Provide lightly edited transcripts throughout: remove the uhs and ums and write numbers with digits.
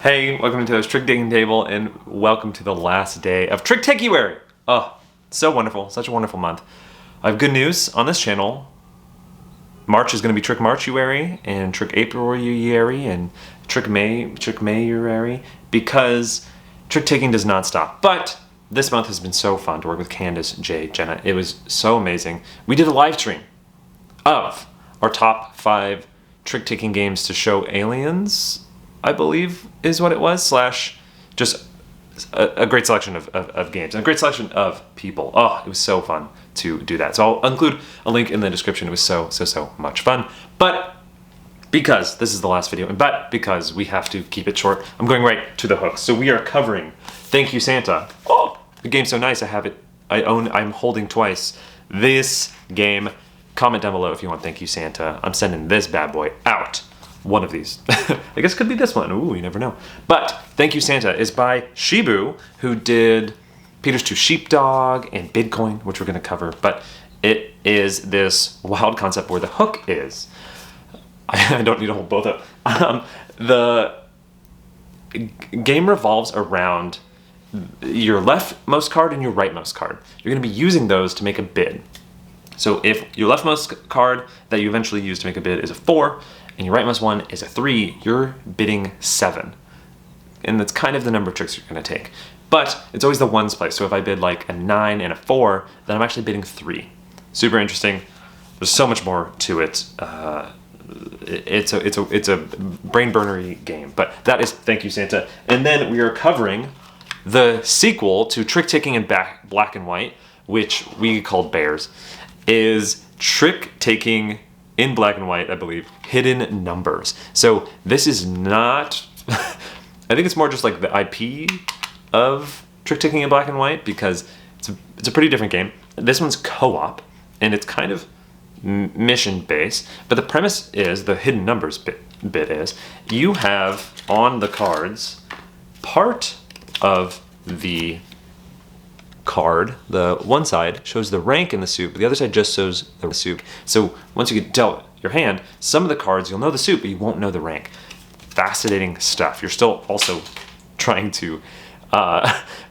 Hey, welcome to this trick taking table and welcome to the last day of Trick Takeywary. Oh, so wonderful, such a wonderful month. I have good news on this channel. March is going to be Trick Marchuary and Trick Aprilary and Trick Mayuary because trick taking does not stop. But this month has been so fun to work with Candace, Jay, Jenna. It was so amazing. We did a live stream of our top 5 trick taking games to show aliens, I believe is what it was, slash just a great selection of games and a great selection of people. Oh, it was so fun to do that. So I'll include a link in the description. It was so much fun. But because this is the last video, but because we have to keep it short, I'm going right to the hook. So we are covering Thank You Santa. Oh, the game's so nice. I have it, I'm holding twice. This game, comment down below if you want Thank You Santa. I'm sending this bad boy out. One of these. I guess it could be this one. Ooh, you never know. But Thank You Santa is by Shibu, who did Peter's Two Sheepdog and Bitcoin, which we're going to cover. But it is this wild concept where the hook is. I don't need to hold both up. The game revolves around your leftmost card and your rightmost card. You're going to be using those to make a bid. So if your leftmost card that you eventually use to make a bid is a 4, and your rightmost one is a 3, you're bidding 7. And that's kind of the number of tricks you're going to take. But it's always the ones place. So if I bid like a 9 and a 4, then I'm actually bidding 3. Super interesting. There's so much more to it. It's a brain burnery game. But that is Thank You Santa. And then we are covering the sequel to Trick Taking in Black and White, which we called Bears, is Trick Taking in Black and White, I believe, Hidden Numbers. So this is not, I think it's more just like the IP of Trick Taking in Black and White because it's a pretty different game. This one's co-op and it's kind of mission based, but the premise is, the hidden numbers bit is, you have on the cards part of the card, the one side shows the rank in the suit, but the other side just shows the suit. So once you get dealt your hand, some of the cards you'll know the suit, but you won't know the rank. Fascinating stuff. You're still also trying to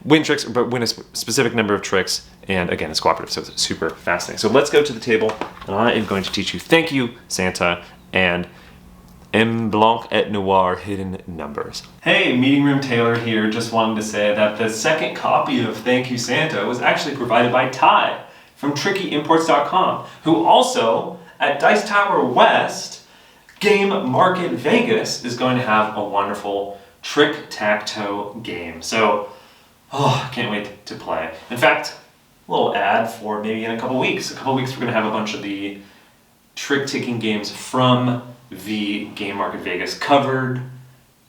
win tricks, but win a specific number of tricks. And again, it's cooperative, so it's super fascinating. So let's go to the table, and I am going to teach you Thank You Santa and M Blanc et Noir Hidden Numbers. Hey, Meeting Room Taylor here. Just wanted to say that the second copy of Thank You Santa was actually provided by Ty from TrickyImports.com, who also, at Dice Tower West, Game Market Vegas, is going to have a wonderful trick-tac-toe game. So, I can't wait to play. In fact, a little ad for maybe in a couple weeks. We're going to have a bunch of the trick-taking games from the Game Market Vegas covered.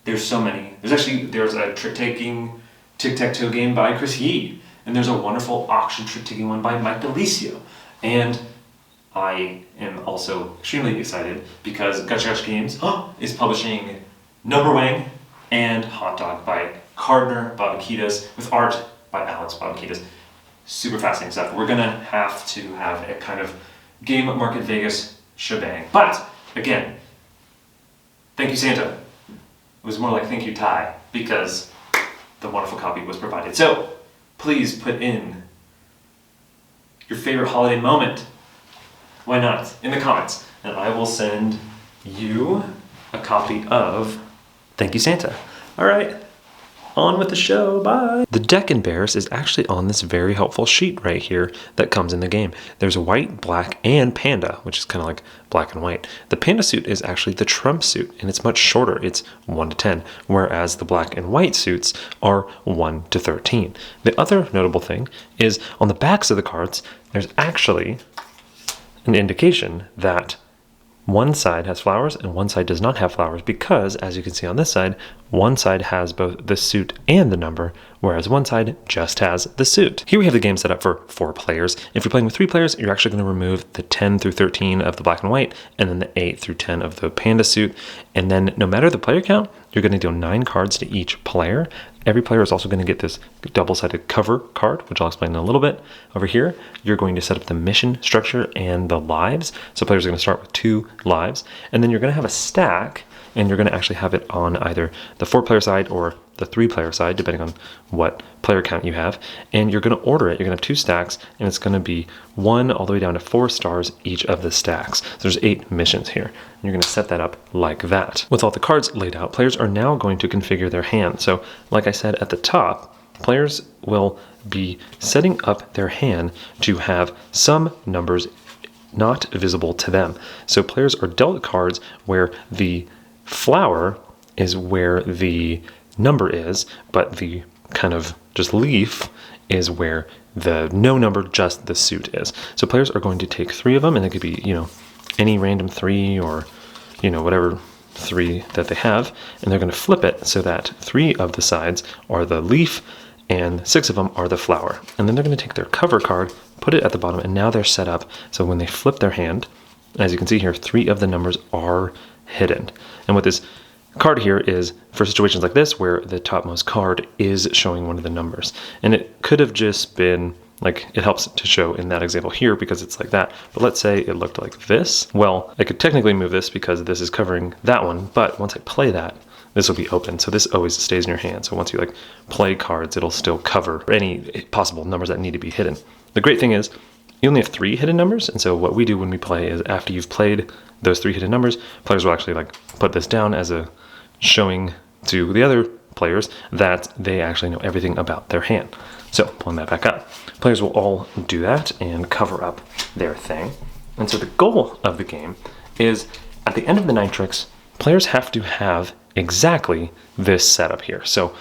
There's so many. There's a trick-taking tic-tac-toe game by Chris Yee, and there's a wonderful auction trick-taking one by Mike Delisio. And I am also extremely excited because Gotcha Gotcha Games is publishing Number Wang and Hot Dog by Gardner Babakitas with art by Alex Babakitas. Super fascinating stuff. We're gonna have to have a kind of Game Market Vegas shebang. But again, Thank You Santa. It was more like Thank You Ty because the wonderful copy was provided. So please put in your favorite holiday moment. Why not? In the comments. And I will send you a copy of Thank You Santa. All right. On with the show, bye! The deck in Bears is actually on this very helpful sheet right here that comes in the game. There's white, black, and panda, which is kind of like black and white. The panda suit is actually the trump suit, and it's much shorter. It's 1 to 10, whereas the black and white suits are 1 to 13. The other notable thing is on the backs of the cards, there's actually an indication that one side has flowers and one side does not have flowers because, as you can see on this side, one side has both the suit and the number, whereas one side just has the suit. Here we have the game set up for 4 players. If you're playing with 3 players, you're actually going to remove the 10 through 13 of the black and white, and then the 8 through 10 of the panda suit. And then no matter the player count, you're going to deal 9 cards to each player. Every player is also going to get this double-sided cover card, which I'll explain in a little bit. Over here, you're going to set up the mission structure and the lives. So players are going to start with 2 lives, and then you're going to have a stack and you're going to actually have it on either the 4-player side or the 3-player side, depending on what player count you have. And you're going to order it. You're going to have 2 stacks, and it's going to be 1 all the way down to 4 stars each of the stacks. So there's 8 missions here. And you're going to set that up like that. With all the cards laid out, players are now going to configure their hand. So like I said at the top, players will be setting up their hand to have some numbers not visible to them. So players are dealt cards where the flower is where the number is, but the kind of just leaf is where the no number, just the suit is. So players are going to take 3 of them, and it could be, any random 3 or, whatever 3 that they have, and they're going to flip it so that 3 of the sides are the leaf and 6 of them are the flower. And then they're going to take their cover card, put it at the bottom, and now they're set up so when they flip their hand, as you can see here, 3 of the numbers are hidden. And what this card here is for situations like this where the topmost card is showing one of the numbers. And it could have just been like, it helps to show in that example here because it's like that. But let's say it looked like this. Well, I could technically move this because this is covering that one, but once I play that, this will be open. So this always stays in your hand. So once you play cards, it'll still cover any possible numbers that need to be hidden. The great thing is you only have 3 hidden numbers. And so what we do when we play is after you've played those 3 hidden numbers, players will actually put this down as a showing to the other players that they actually know everything about their hand. So pulling that back up, players will all do that and cover up their thing. And so the goal of the game is at the end of the 9 tricks, players have to have exactly this setup here. So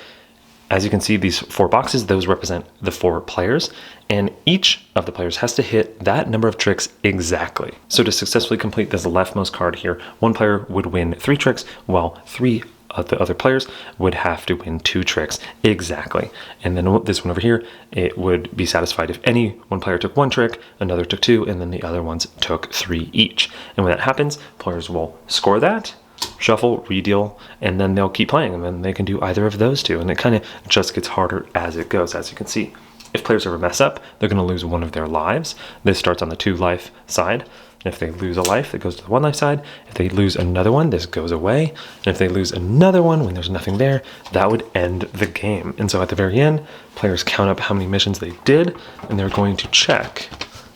as you can see, these 4 boxes, those represent the 4 players, and each of the players has to hit that number of tricks exactly. So to successfully complete this leftmost card here, 1 player would win 3 tricks, while 3 of the other players would have to win 2 tricks exactly. And then this one over here, it would be satisfied if any one player took 1 trick, another took 2, and then the other ones took 3 each. And when that happens, players will score that, shuffle, redeal, and then they'll keep playing, and then they can do either of those 2. And it kind of just gets harder as it goes, as you can see. If players ever mess up, they're going to lose 1 of their lives. This starts on the 2 life side. If they lose a life, it goes to the 1 life side. If they lose another one, this goes away. And if they lose another one when there's nothing there, that would end the game. And so at the very end, players count up how many missions they did, and they're going to check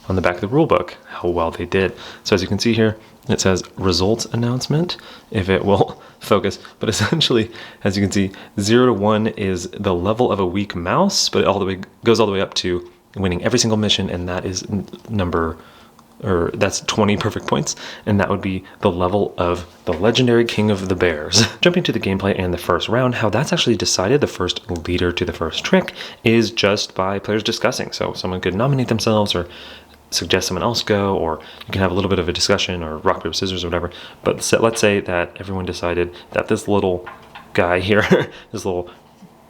on the back of the rule book how well they did. So as you can see here, it says results announcement, if it will focus. But essentially, as you can see, 0 to 1 is the level of a weak mouse, but it goes all the way up to winning every single mission, and that is that's 20 perfect points, and that would be the level of the legendary king of the bears. Jumping to the gameplay and the first round, how that's actually decided, the first leader to the first trick, is just by players discussing. So someone could nominate themselves or suggest someone else go, or you can have a little bit of a discussion or rock, paper, scissors or whatever. But let's say that everyone decided that this little guy here, this little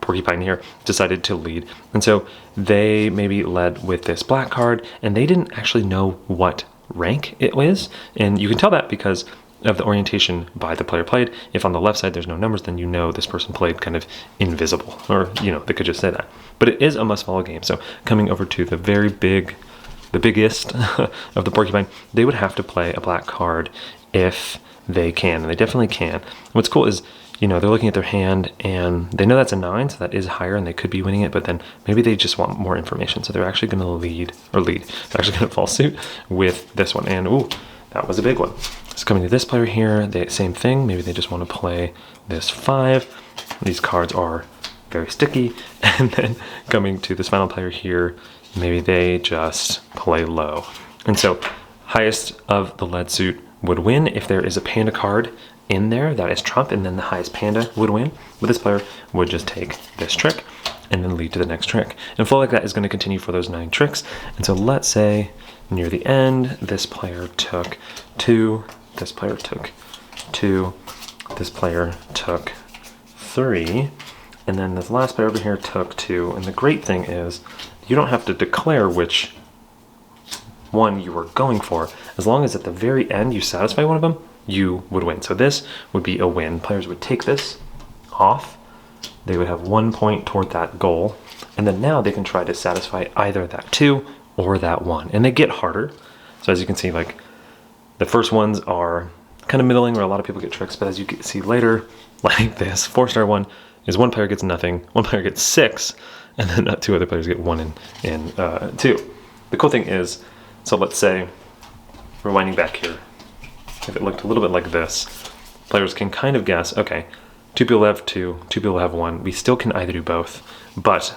porcupine here, decided to lead. And so they maybe led with this black card, and they didn't actually know what rank it was. And you can tell that because of the orientation by the player played. If on the left side there's no numbers, then you know this person played kind of invisible, or they could just say that. But it is a must-follow game. So coming over to the biggest of the porcupine, they would have to play a black card if they can, and they definitely can. What's cool is, they're looking at their hand and they know that's a 9, so that is higher and they could be winning it, but then maybe they just want more information. So they're actually going to they're actually going to follow suit with this one. And ooh, that was a big one. So coming to this player here, same thing. Maybe they just want to play this 5. These cards are very sticky. And then coming to this final player here, maybe they just play low. And so highest of the lead suit would win. If there is a panda card in there, that is trump, and then the highest panda would win. But this player would just take this trick and then lead to the next trick. And flow like that is going to continue for those 9 tricks. And so let's say near the end, this player took 2, this player took 2, this player took 3, and then this last player over here took 2. And the great thing is you don't have to declare which one you were going for. As long as at the very end you satisfy one of them, you would win. So this would be a win. Players would take this off. They would have 1 point toward that goal. And then now they can try to satisfy either that 2 or that 1. And they get harder. So as you can see, the first ones are kind of middling where a lot of people get tricks, but as you can see later, like this, 4-star one is one player gets nothing, one player gets 6, and then 2 other players get 1 and 2. The cool thing is, so let's say, rewinding back here, if it looked a little bit like this, players can kind of guess, okay, 2 people have 2, 2 people have 1. We still can either do both, but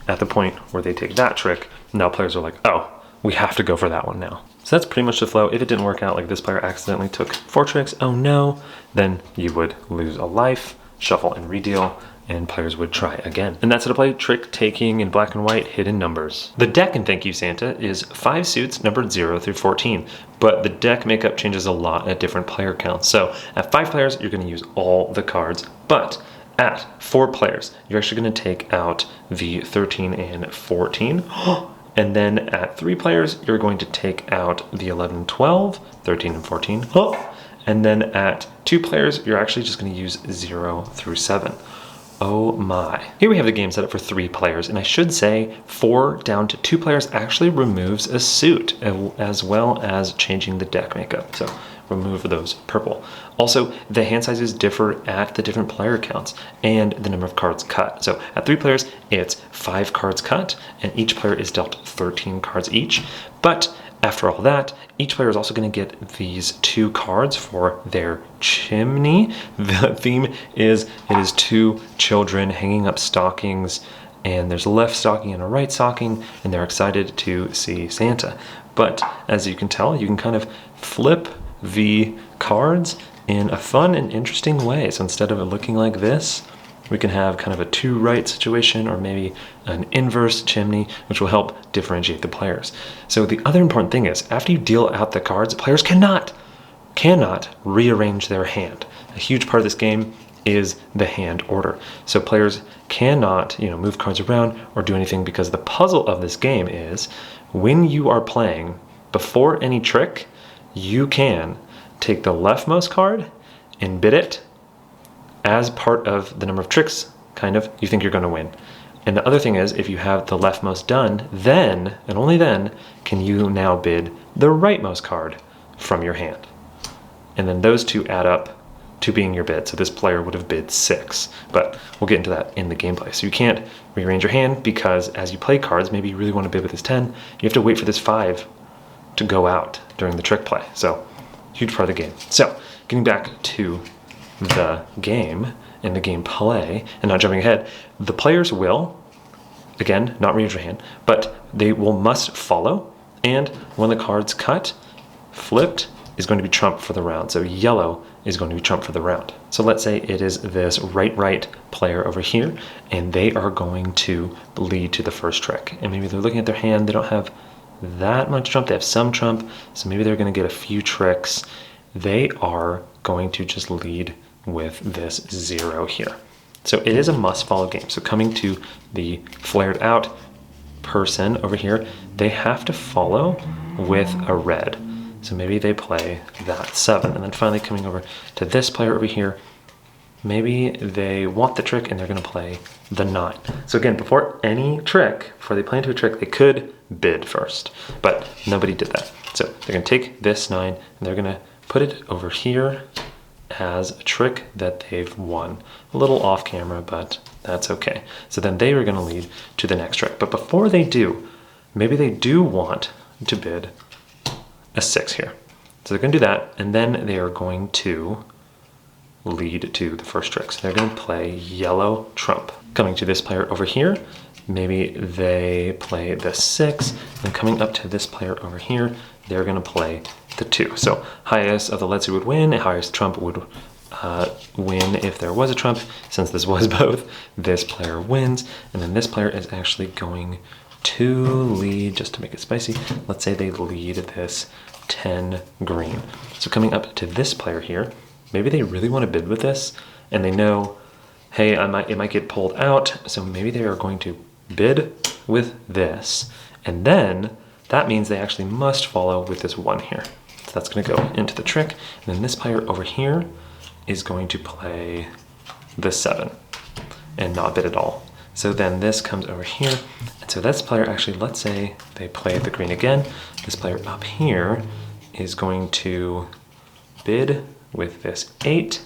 at the point where they take that trick, now players are like, oh, we have to go for that one now. So that's pretty much the flow. If it didn't work out, like this player accidentally took 4 tricks, oh no, then you would lose a life, shuffle and redeal, and players would try again. And that's how to play trick taking in black and white hidden numbers. The deck in Thank You Santa is 5 suits numbered 0 through 14, but the deck makeup changes a lot at different player counts. So at 5 players, you're gonna use all the cards, but at 4 players, you're actually gonna take out the 13 and 14. And then at 3 players, you're going to take out the 11, 12, 13 and 14. And then at 2 players, you're actually just gonna use 0 through 7. Oh my. Here we have the game set up for 3 players, and I should say 4 down to 2 players actually removes a suit, as well as changing the deck makeup. So remove those purple. Also, the hand sizes differ at the different player counts and the number of cards cut. So at 3 players, it's 5 cards cut, and each player is dealt 13 cards each. But after all that, each player is also going to get these 2 cards for their chimney. The theme is, it is 2 children hanging up stockings, and there's a left stocking and a right stocking, and they're excited to see Santa. But as you can tell, you can kind of flip the cards in a fun and interesting way. So instead of it looking like this, we can have kind of a 2 right situation, or maybe an inverse chimney, which will help differentiate the players. So the other important thing is, after you deal out the cards, players cannot rearrange their hand. A huge part of this game is the hand order. So players cannot, move cards around or do anything, because the puzzle of this game is, when you are playing, before any trick, you can take the leftmost card and bid it as part of the number of tricks, you think you're going to win. And the other thing is, if you have the leftmost done, then, and only then, can you now bid the rightmost card from your hand. And then those 2 add up to being your bid. So this player would have bid 6, but we'll get into that in the gameplay. So you can't rearrange your hand, because as you play cards, maybe you really want to bid with this 10, you have to wait for this 5 to go out during the trick play. So huge part of the game. So getting back to the game and the gameplay, and not jumping ahead, the players will, again, not rearrange your hand, but they must follow, and when the card's cut, flipped is going to be trump for the round. So yellow is going to be trump for the round. So let's say it is this right player over here, and they are going to lead to the first trick. And maybe they're looking at their hand, they don't have that much trump, they have some trump, so maybe they're going to get a few tricks. They are going to just lead with this 0 here. So it is a must follow game. So coming to the flared out person over here, they have to follow with a red. So maybe they play that 7. And then finally coming over to this player over here, maybe they want the trick and they're going to play the 9. So again, before any trick, before they play into a trick, they could bid first, but nobody did that. So they're going to take this 9 and they're going to put it over here as a trick that they've won. A little off camera, but that's okay. So then they are going to lead to the next trick. But before they do, maybe they do want to bid a 6 here. So they're going to do that, and then they are going to lead to the first trick. So they're going to play yellow trump. Coming to this player over here, maybe they play the 6, and coming up to this player over here, they're going to play the 2. So highest of the let's who would win, highest trump would win if there was a trump. Since this was both, this player wins, and then this player is actually going to lead, just to make it spicy, let's say they lead this 10 green. So coming up to this player here, maybe they really want to bid with this, and they know, hey, it might get pulled out, so maybe they are going to bid with this, and then that means they actually must follow with this 1 here. So that's going to go into the trick, and then this player over here is going to play the 7 and not bid at all. So then this comes over here, and so this player actually, let's say they play the green again, this player up here is going to bid with this 8,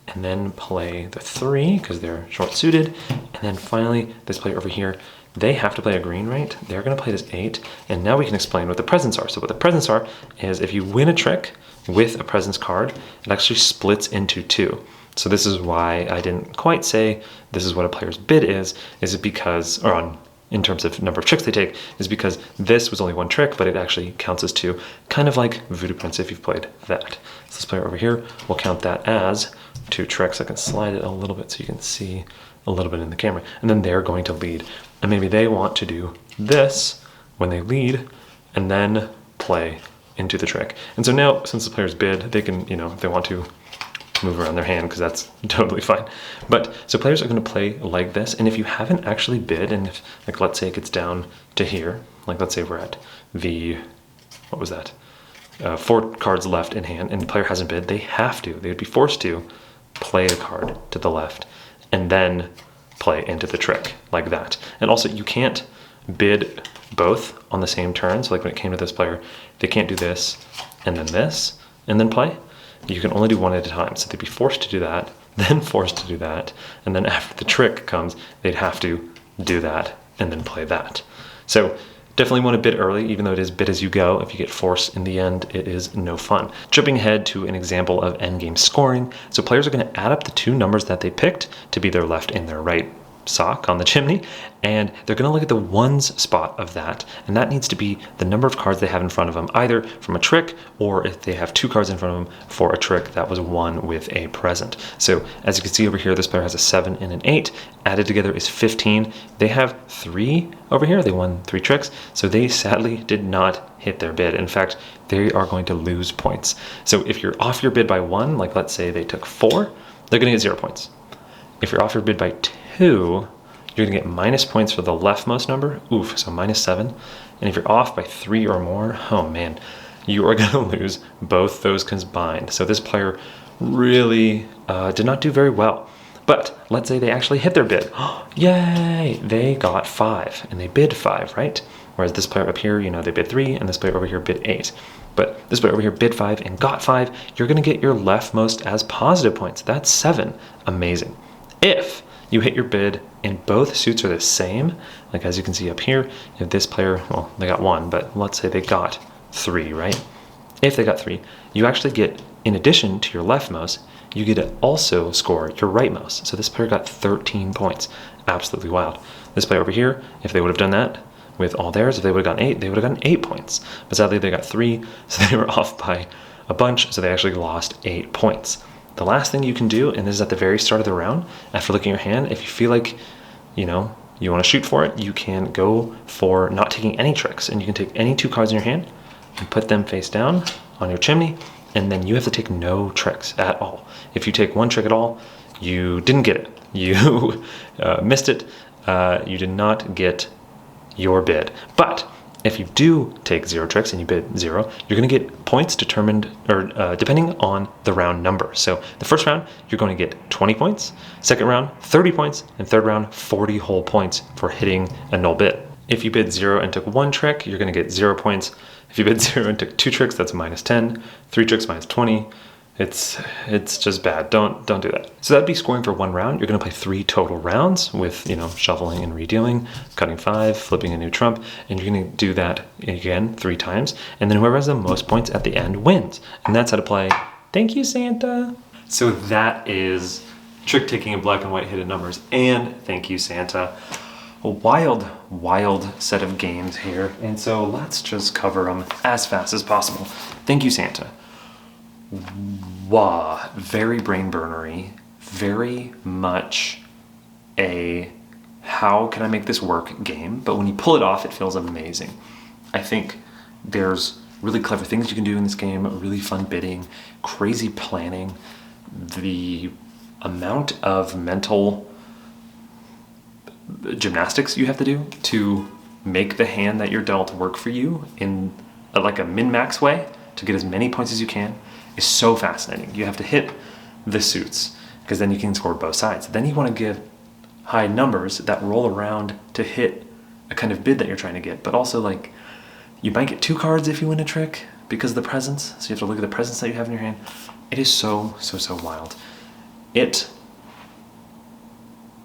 and then play the 3 because they're short suited. And then finally, this player over here, they have to play a green, right? They're going to play this 8. And now we can explain what the presents are. So what the presents are is if you win a trick with a presents card, it actually splits into 2. So this is why I didn't quite say this is what a player's bid is it because, or on in terms of number of tricks they take, is because this was only 1 trick, but it actually counts as 2, kind of like Voodoo Prince if you've played that. So this player over here will count that as 2 tricks. I can slide it a little bit so you can see a little bit in the camera. And then they're going to lead. And maybe they want to do this when they lead and then play into the trick. And so now, since the player's bid, they can, if they want to, move around their hand because that's totally fine. But so players are going to play like this, and if you haven't actually bid, and if, like, let's say it gets down to here, like let's say we're at the, what was that? 4 cards left in hand, and the player hasn't bid, they would be forced to play a card to the left and then play into the trick like that. And also you can't bid both on the same turn. So like when it came to this player, they can't do this and then play. You can only do one at a time. So they'd be forced to do that, then forced to do that. And then after the trick comes, they'd have to do that and then play that. So definitely want to bid early, even though it is bid as you go. If you get forced in the end, it is no fun. Jumping ahead to an example of endgame scoring. So players are going to add up the 2 numbers that they picked to be their left and their right sock on the chimney, and they're going to look at the ones spot of that, and that needs to be the number of cards they have in front of them, either from a trick or if they have 2 cards in front of them for a trick that was won with a present. So as you can see over here, this player has a 7 and an 8. Added together is 15. They have 3 over here. They won 3 tricks, so they sadly did not hit their bid. In fact, they are going to lose points. So if you're off your bid by 1, like let's say they took 4, they're going to get 0 points. If you're off your bid by 2, you're going to get minus points for the leftmost number. Oof, so minus 7. And if you're off by 3 or more, oh man, you are going to lose both those combined. So this player really did not do very well. But let's say they actually hit their bid. Yay! They got 5, and they bid 5, right? Whereas this player up here, they bid 3, and this player over here bid 8. But this player over here bid 5 and got 5. You're going to get your leftmost as positive points. That's 7. Amazing. If you hit your bid and both suits are the same, like as you can see up here, if this player, well, they got 1, but let's say they got 3, right? If they got 3, you actually get, in addition to your leftmost, you get to also score your rightmost. So this player got 13 points. Absolutely wild. This player over here, if they would have done that with all theirs, if they would have gotten 8, they would have gotten 8 points. But sadly, they got 3, so they were off by a bunch, so they actually lost 8 points. The last thing you can do, and this is at the very start of the round, after looking at your hand, if you feel like, you want to shoot for it, you can go for not taking any tricks. And you can take any 2 cards in your hand and put them face down on your chimney, and then you have to take no tricks at all. If you take 1 trick at all, you didn't get it. You missed it. You did not get your bid. But if you do take 0 tricks and you bid 0, you're going to get points determined, or depending on the round number. So the first round, you're going to get 20 points. Second round, 30 points. And third round, 40 whole points for hitting a null bid. If you bid 0 and took 1 trick, you're going to get 0 points. If you bid 0 and took 2 tricks, that's minus 10. 3 tricks, minus 20. It's just bad. Don't do that. So that'd be scoring for 1 round. You're going to play 3 total rounds with, shuffling and redealing, cutting 5, flipping a new trump, and you're going to do that again 3 times. And then whoever has the most points at the end wins. And that's how to play. Thank you, Santa. So that is trick taking in black and white hidden numbers, and thank you, Santa. A wild, wild set of games here. And so let's just cover them as fast as possible. Thank you, Santa. Wow, very brain burnery, very much a how can I make this work game, but when you pull it off, it feels amazing. I think there's really clever things you can do in this game, really fun bidding, crazy planning, the amount of mental gymnastics you have to do to make the hand that you're dealt work for you in like a min-max way to get as many points as you can is so fascinating. You have to hit the suits because then you can score both sides. Then you want to give high numbers that roll around to hit a kind of bid that you're trying to get, but also like you might get 2 cards if you win a trick because of the presents. So you have to look at the presents that you have in your hand. It is so wild. It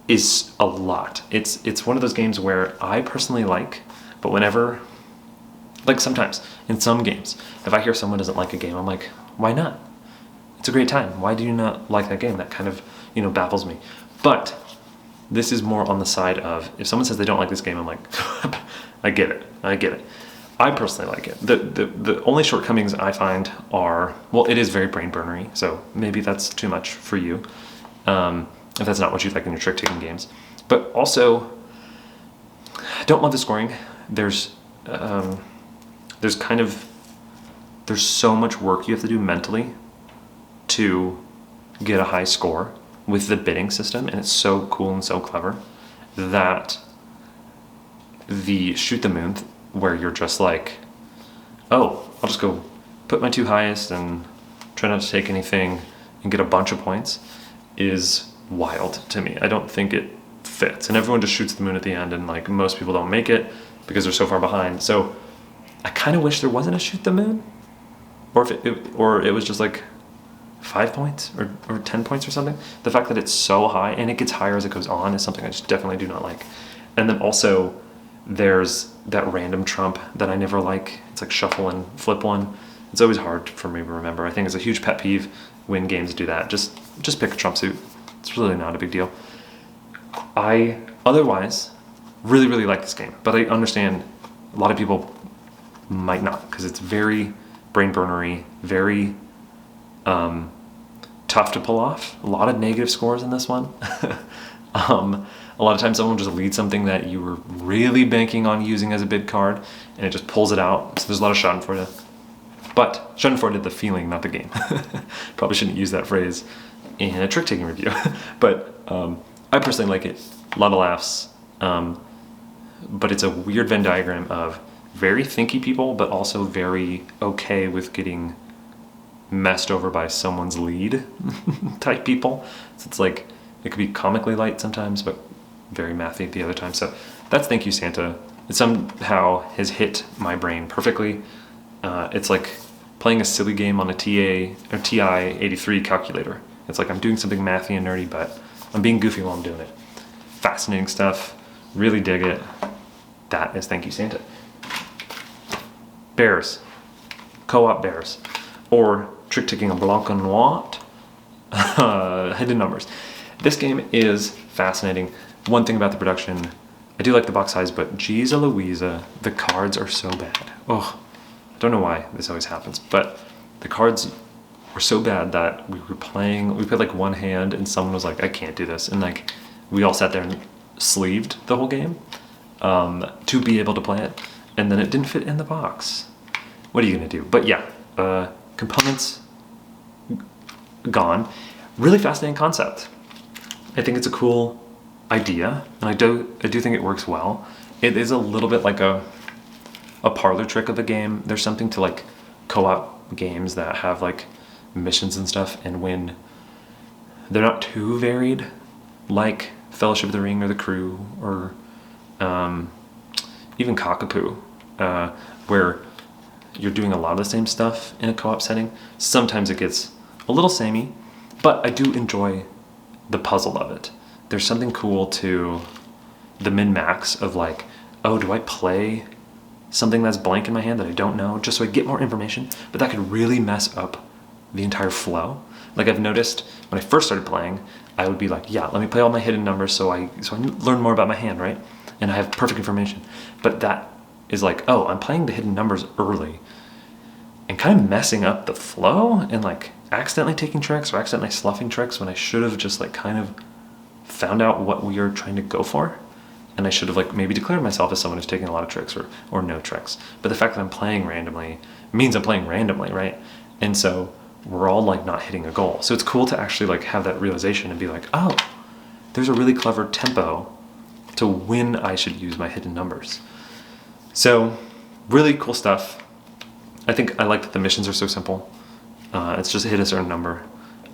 is a lot. It's one of those games where I personally like, but whenever, like sometimes in some games, if I hear someone doesn't like a game, I'm like, why not? It's a great time. Why do you not like that game? That kind of, baffles me. But this is more on the side of, if someone says they don't like this game, I'm like, I get it. I personally like it. The only shortcomings I find are, well, it is very brain burnery, so maybe that's too much for you, if that's not what you like in your trick-taking games. But also, I don't love the scoring. There's so much work you have to do mentally to get a high score with the bidding system, and it's so cool and so clever that the shoot the moon, where you're just like, oh, I'll just go put my 2 highest and try not to take anything and get a bunch of points, is wild to me. I don't think it fits, and everyone just shoots the moon at the end, and like most people don't make it because they're so far behind. So I kind of wish there wasn't a shoot the moon, or it was just like 5 points or 10 points or something. The fact that it's so high and it gets higher as it goes on is something I just definitely do not like. And then also there's that random trump that I never like. It's like shuffle and flip one. It's always hard for me to remember. I think it's a huge pet peeve when games do that. Just pick a trump suit. It's really not a big deal. I otherwise really like this game, but I understand a lot of people might not, because it's very brain burnery, very tough to pull off. A lot of negative scores in this one. A lot of times someone will just lead something that you were really banking on using as a bid card, and it just pulls it out. So there's a lot of schadenfreude. But schadenfreude, the feeling, not the game. Probably shouldn't use that phrase in a trick-taking review. But I personally like it. A lot of laughs. But it's a weird Venn diagram of very thinky people, but also very okay with getting messed over by someone's lead type people. So it's like, it could be comically light sometimes, but very mathy the other time. So that's Thank You Santa. It somehow has hit my brain perfectly. It's like playing a silly game on a TI 83 calculator. It's like I'm doing something mathy and nerdy, but I'm being goofy while I'm doing it. Fascinating stuff. Really dig it. That is Thank You Santa. Bears. Co-op bears. Or trick-taking a Blanc and Noir. Hidden numbers. This game is fascinating. One thing about the production, I do like the box size, but geez Louisa, the cards are so bad. Oh, I don't know why this always happens, but the cards were so bad that we played like one hand and someone was like, I can't do this. And like, we all sat there and sleeved the whole game to be able to play it. And then it didn't fit in the box. What are you gonna do? But yeah, components gone. Really fascinating concept. I think it's a cool idea, and I do think it works well. It is a little bit like a parlor trick of a game. There's something to like co-op games that have like missions and stuff, and when they're not too varied, like Fellowship of the Ring or The Crew or even Cockapoo, where you're doing a lot of the same stuff in a co-op setting. Sometimes it gets a little samey, but I do enjoy the puzzle of it. There's something cool to the min-max of like, oh, do I play something that's blank in my hand that I don't know just so I get more information? But that could really mess up the entire flow. Like I've noticed when I first started playing, I would be like, yeah, let me play all my hidden numbers so I learn more about my hand, right? And I have perfect information. But that is like, oh, I'm playing the hidden numbers early and kind of messing up the flow and like accidentally taking tricks or accidentally sloughing tricks when I should have just like kind of found out what we are trying to go for. And I should have like maybe declared myself as someone who's taking a lot of tricks or no tricks. But the fact that I'm playing randomly means I'm playing randomly, right? And so we're all like not hitting a goal. So it's cool to actually like have that realization and be like, oh, there's a really clever tempo to when I should use my hidden numbers. So really cool stuff. I think I like that the missions are so simple. It's just hit a certain number.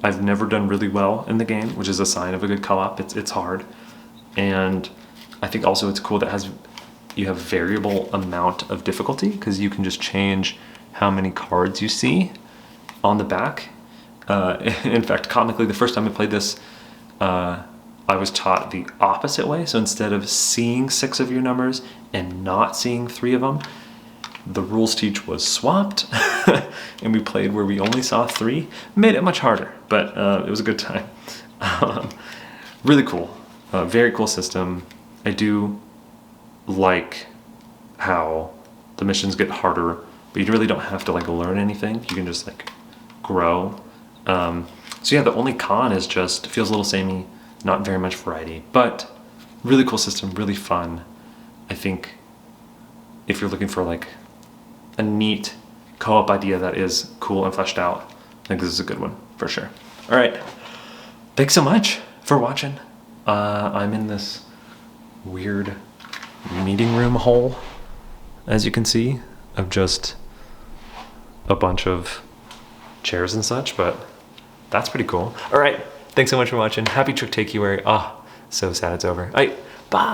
I've never done really well in the game, which is a sign of a good co-op. It's hard. And I think also it's cool that you have variable amount of difficulty, because you can just change how many cards you see on the back. In fact, comically, the first time I played this, I was taught the opposite way. So instead of seeing 6 of your numbers and not seeing 3 of them, the rules teach was swapped and we played where we only saw 3. Made it much harder, but it was a good time. Really cool. Very cool system. I do like how the missions get harder, but you really don't have to like learn anything. You can just like grow. So yeah, the only con is just, it feels a little samey, not very much variety, but really cool system, really fun. I think if you're looking for like a neat co-op idea that is cool and fleshed out, I think this is a good one for sure. All right, thanks so much for watching. I'm in this weird meeting room hole, as you can see, of just a bunch of chairs and such, but that's pretty cool. All right, thanks so much for watching. Happy Trick Takeaway. So sad it's over. All right, bye.